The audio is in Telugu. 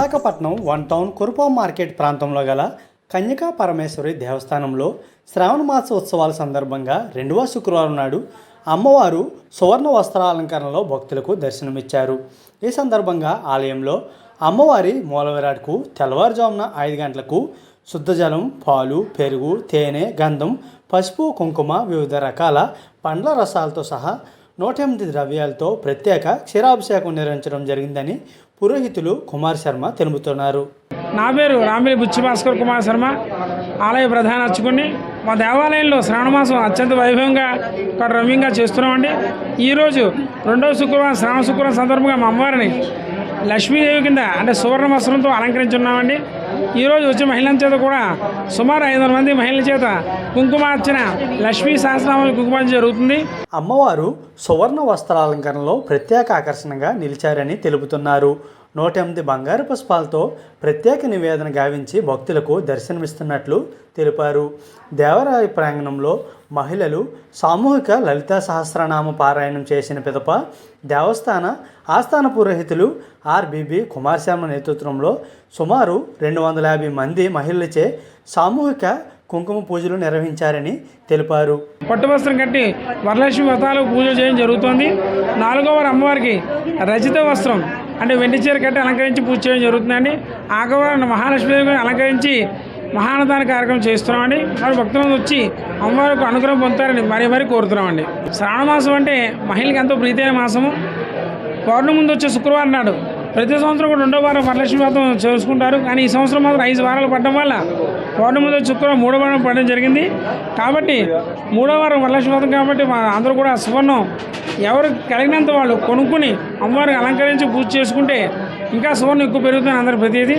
Visakhapatnam one town Kurupam market ప్రాంతంలో గల కన్యకా పరమేశ్వరి దేవస్థానంలో శ్రావణ మాస ఉత్సవాల సందర్భంగా 2వ శుక్రవారం నాడు అమ్మవారు సువర్ణ వస్త్రాలంకరణలో భక్తులకు దర్శనమిచ్చారు. ఈ సందర్భంగా ఆలయంలో అమ్మవారి మూల విరాట్కు తెల్లవారుజామున 5 గంటలకు శుద్ధజలం, పాలు, పెరుగు, తేనె, గంధం, పసుపు, కుంకుమ, వివిధ రకాల పండ్ల రసాలతో సహా 108 ద్రవ్యాలతో ప్రత్యేక క్షీరాభిషేకం నిర్వహించడం జరిగిందని పురోహితులు కుమార్ శర్మ తెలుపుతున్నారు. నా పేరు రామిలి బుచ్చిభాస్కర్ కుమార్ శర్మ, ఆలయ ప్రధాన అర్చకుడిని. మా దేవాలయంలో శ్రావణమాసం అత్యంత వైభవంగా రమ్యంగా చేస్తున్నామండి. ఈరోజు 2వ శుక్రవారం శ్రావణ శుక్రవారం సందర్భంగా మా అమ్మవారిని లక్ష్మీదేవి కింద అంటే సువర్ణ వస్త్రంతో అలంకరించున్నామండి. ఈరోజు వచ్చే మహిళల చేత కూడా సుమారు 500 మంది మహిళల చేత కుంకుమార్చన, లక్ష్మీ సహస్రనామాల కుంకుమార్చన జరుగుతుంది. అమ్మవారు సువర్ణ వస్త్రాలంకరణలో ప్రత్యేక ఆకర్షణగా నిలిచారని తెలుపుతున్నారు. 108 బంగారు పుష్పాలతో ప్రత్యేక నివేదన గావించి భక్తులకు దర్శనమిస్తున్నట్లు తెలిపారు. దేవాలయ ప్రాంగణంలో మహిళలు సామూహిక లలితా సహస్రనామ పారాయణం చేసిన పిదప దేవస్థాన ఆస్థాన పురోహితులు ఆర్బిబి కుమార్ శర్మ నేతృత్వంలో సుమారు 250 మంది మహిళలచే సామూహిక కుంకుమ పూజలు నిర్వహించారని తెలిపారు. పట్టు వస్త్రం కట్టి వరలక్ష్మి వ్రతాలు పూజలు చేయడం జరుగుతుంది. 4వ వారం అమ్మవారికి రజిత వస్త్రం అంటే వెండి చీర కట్టి అలంకరించి పూజ చేయడం జరుగుతుందండి. 6వ వారం మహాలక్ష్మీదేవిని అలంకరించి మహానదాన కార్యక్రమం చేస్తున్నామండి. మరి భక్తులను వచ్చి అమ్మవారికి అనుగ్రహం పొందుతారని మరీ కోరుతున్నామండి. శ్రావణ మాసం అంటే మహిళకి ఎంతో ప్రీతైన మాసము. పౌర్ణమి ముందు వచ్చే శుక్రవారం నాడు ప్రతి సంవత్సరం కూడా 2వ వారం వరలక్ష్మి వ్రతం చేసుకుంటారు. కానీ ఈ సంవత్సరం మాత్రం 5 వారాలు పడడం వల్ల పౌర్ణమి ముందు శుక్రవారం 3వ వారం పడడం జరిగింది. కాబట్టి 3వ వారం వరలక్ష్మి వ్రతం కాబట్టి అందరూ కూడా సువర్ణం ఎవరు కలిగినంత వాళ్ళు కొనుక్కుని అమ్మవారికి అలంకరించి పూజ చేసుకుంటే ఇంకా సువర్ణం ఎక్కువ పెరుగుతుంది అందరి ప్రతిదీ.